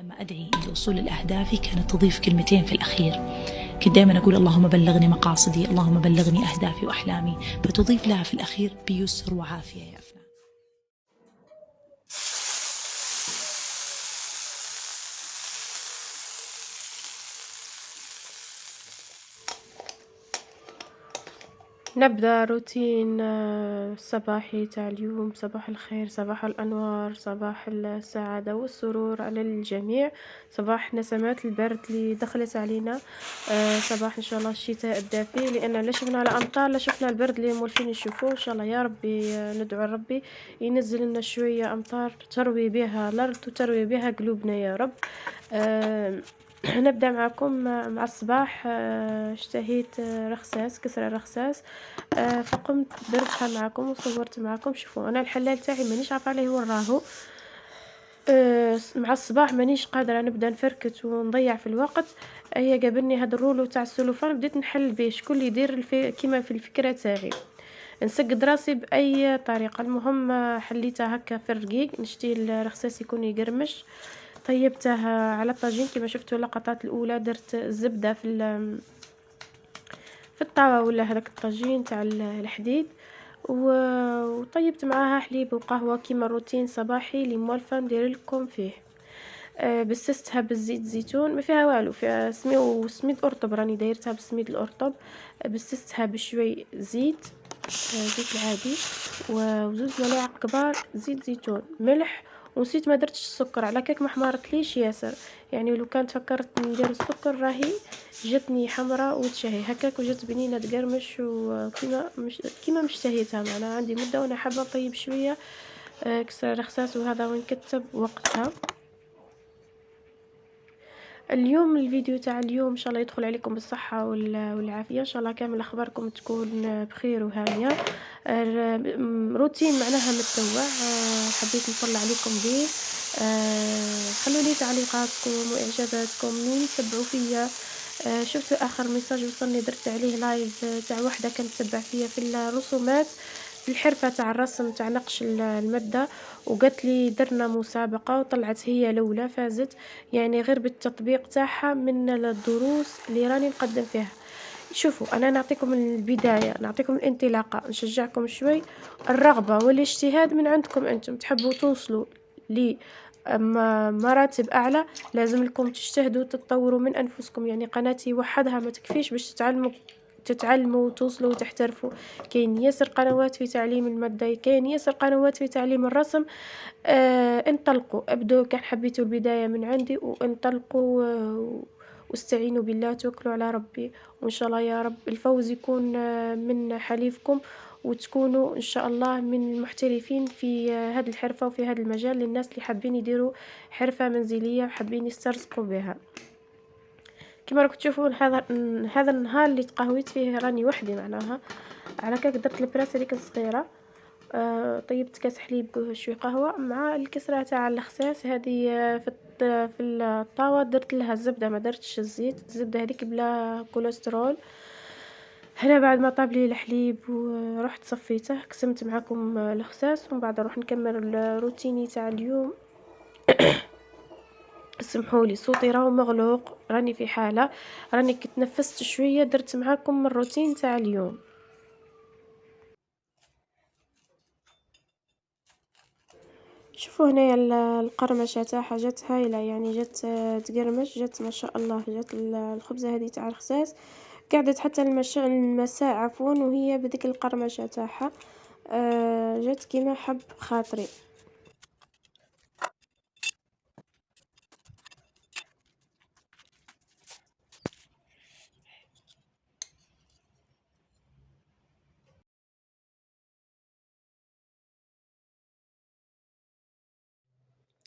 لما أدعي لوصول لأهدافي كانت تضيف كلمتين في الأخير. كنت دائما أقول اللهم بلغني مقاصدي، اللهم بلغني أهدافي وأحلامي، فتضيف لها في الأخير بيسر وعافية يا أفنان. نبدأ روتين صباحي تاع اليوم. صباح الخير، صباح الأنوار، صباح السعادة والسرور على الجميع. صباح نسمات البرد اللي دخلت علينا. صباح إن شاء الله الشتاء الدافي، لأن لا شفنا الأمطار لا شفنا البرد اللي مولفين نشوفوه. إن شاء الله يا ربي ندعو ربي ينزل لنا شوية أمطار تروي بها الأرض وتروي بها قلوبنا يا رب. نبدأ معكم مع الصباح. اشتهيت رخصاص، كسرة رخصاص. فقمت درتها معكم وصورت معكم. شوفوا انا الحلال تاعي مانيش عارفه عليه وين راهو. مع الصباح مانيش قادره نبدا نفركت ونضيع في الوقت. هي قابلني هذا الرولو تاع السلوفان، بديت نحل بيه شكون اللي يدير كيما في الفكره تاعي، نسقد راسي باي طريقه. المهم حليتها هكا في الرقيق، نشتي الرخصاص يكون يقرمش. طيبته على الطاجين كما شفتوا اللقطات الاولى. درت الزبده في الطاوة ولا هذاك الطاجين تاع الحديد، وطيبت معاها حليب وقهوة كيما روتين صباحي اللي موالفة ندير لكم فيه. بسستها بالزيت زيتون، ما فيها والو، فيها سميد أرطب، راني دايرتها بالسميد الأرطب. بسستها بشوي زيت، زيت العادي، وزوز ملاعق كبار زيت زيتون، ملح. ونسيت ما درتش السكر، على كيك ما حمارتليش ياسر. يعني لو كانت فكرت ندير السكر راهي جاتني حمراء وتشهي هكاك، وجات بنينه تقرمش وكيما كيما مشتهيتها. معناها عندي مده وانا حابه نطيب شويه كسر رخصاص، وهذا وين كتب وقتها. اليوم الفيديو تاع اليوم ان شاء الله يدخل عليكم بالصحه والعافيه. ان شاء الله كامل اخباركم تكون بخير وهانيه. روتين معناها متنوع، حبيت نطلع عليكم به. خلوا لي تعليقاتكم واعجاباتكم مين تبعوا فيا. شفتوا اخر ميساج وصلني درت عليه لايف تاع وحده كانت تتبع فيا في الرسومات، في الحرفه تاع الرسم تاع نقش الماده، وقالت لي درنا مسابقه وطلعت هي الاولى فازت، يعني غير بالتطبيق تاعها من الدروس اللي راني نقدم فيها. شوفوا انا نعطيكم البدايه، نعطيكم الانطلاقه، نشجعكم شوي. الرغبه والاجتهاد من عندكم انتم، تحبوا توصلوا ل مراتب اعلى لازم لكم تجتهدوا تتطوروا من انفسكم. يعني قناتي وحدها ما تكفيش باش تتعلموا وتوصلوا وتحترفوا. كاين ياسر قنوات في تعليم المادة، كاين ياسر قنوات في تعليم الرسم. انطلقوا، ابدوا كان حبيتوا البداية من عندي، وانطلقوا واستعينوا بالله، توكلوا على ربي، وإن شاء الله يا رب الفوز يكون من حليفكم، وتكونوا إن شاء الله من المحترفين في هذه الحرفة وفي هذا المجال، للناس اللي حابين يديروا حرفة منزلية وحابين يسترزقوا بها. كما راكم تشوفون هذا النهار اللي تقهويت فيه راني وحدي، معناها على كيك درت البراسه هذيك الصغيره. طيبت كاس حليب شوي قهوه مع الكسره تاع الخساس هذه. في الطاوه درت لها الزبده، ما درتش الزيت، الزبده هذيك بلا كوليسترول. هنا بعد ما طاب لي الحليب ورحت صفيته، قسمت معكم الخساس، ومن بعد نروح نكمل روتيني تاع اليوم. سمحولي صوتي راهو مغلوق، راني في حالة، راني كتنفست شوية درت معاكم الروتين تاع اليوم. شوفوا هنايا القرمشة تاعها جات هايلة، يعني جات تقرمش، جات ما شاء الله. جات الخبزة هذه تاع الخساس قعدت حتى المساء عفوا وهي بذيك القرمشة تاعها. جات كيما حب خاطري.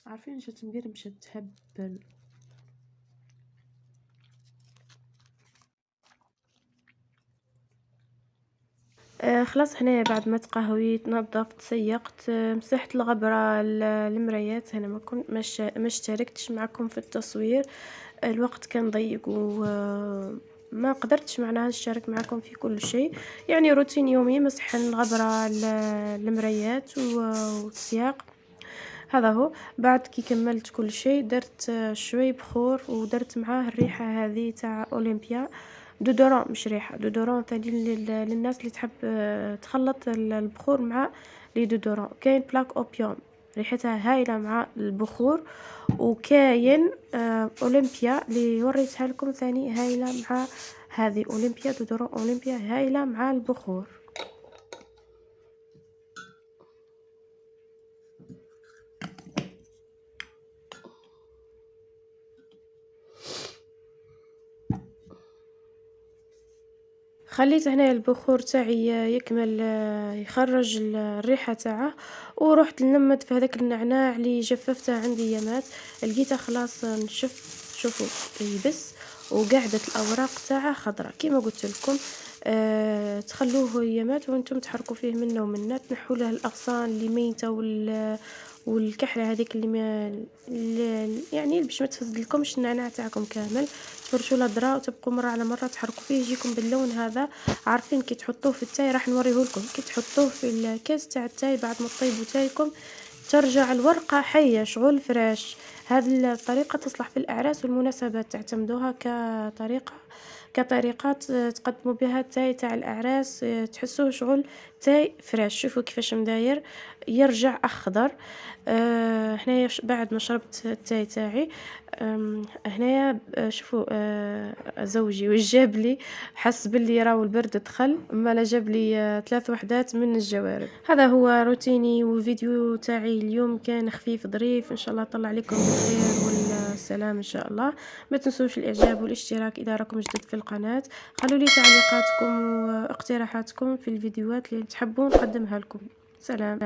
عارفين جات مقرمشة تهبل. خلاص هنا بعد ما تقهويت نظفت سيقت، مسحت الغبرة المرايات. هنا ما كنت ما اشتركتش معكم في التصوير، الوقت كان ضيق وما قدرتش معناها نشارك معكم في كل شيء. يعني روتين يومي، مسح الغبرة المرايات والسياق. هذا هو. بعد كي كملت كل شيء درت شوي بخور ودرت معاه الريحة هذه تاع أولمبيا دودورون، مش ريحة دودورون ثاني للناس اللي تحب تخلط البخور مع لي دودورون. كاين بلاك أوبيوم ريحتها هايلة مع البخور، وكاين أولمبيا اللي وريتها لكم ثاني هايلة مع هذه أولمبيا دودورون أولمبيا هايلة مع البخور. خليت هنا البخور تاعي يكمل يخرج الريحة تاعه، ورحت نمت في هذاك النعناع اللي جففته عندي يامات، لقيته خلاص نشف. شوفوا يبس وقعدت الاوراق تاعه خضراء كيما قلت لكم. تخلوه يامات وانتم تحركوا فيه منه ومنه، تنحوا له الاغصان اللي ميته والكحله هذيك اللي ما يعني باش ما تفسد النعناع تاعكم كامل. تفرشوا له ذراع وتبقوا مره على مره تحركوا فيه يجيكم باللون هذا. عارفين كي تحطوه في التاي راح نوريه لكم، كي تحطوه في الكاس تاع التاي بعد ما تطيبوا تايكم ترجع الورقه حيه شغل فريش. هذه الطريقه تصلح في الاعراس والمناسبات، تعتمدوها كطريقات تقدموا بها التاي تاع الاعراس، تحسوه شغل تاي فريش. شوفوا كيفاش مداير يرجع اخضر. هنايا بعد ما شربت التاي تاعي هنايا شوفوا زوجي وجاب لي حس باللي راهو البرد دخل، اما جاب لي 3 وحدات من الجوارب. هذا هو روتيني وفيديو تاعي اليوم، كان خفيف ظريف، ان شاء الله طلع عليكم بالخير والسلام ان شاء الله. ما تنسوش الاعجاب والاشتراك اذا راكم جدد في القناه. خلوا لي تعليقاتكم واقتراحاتكم في الفيديوهات اللي تحبون نقدمها لكم. سلام.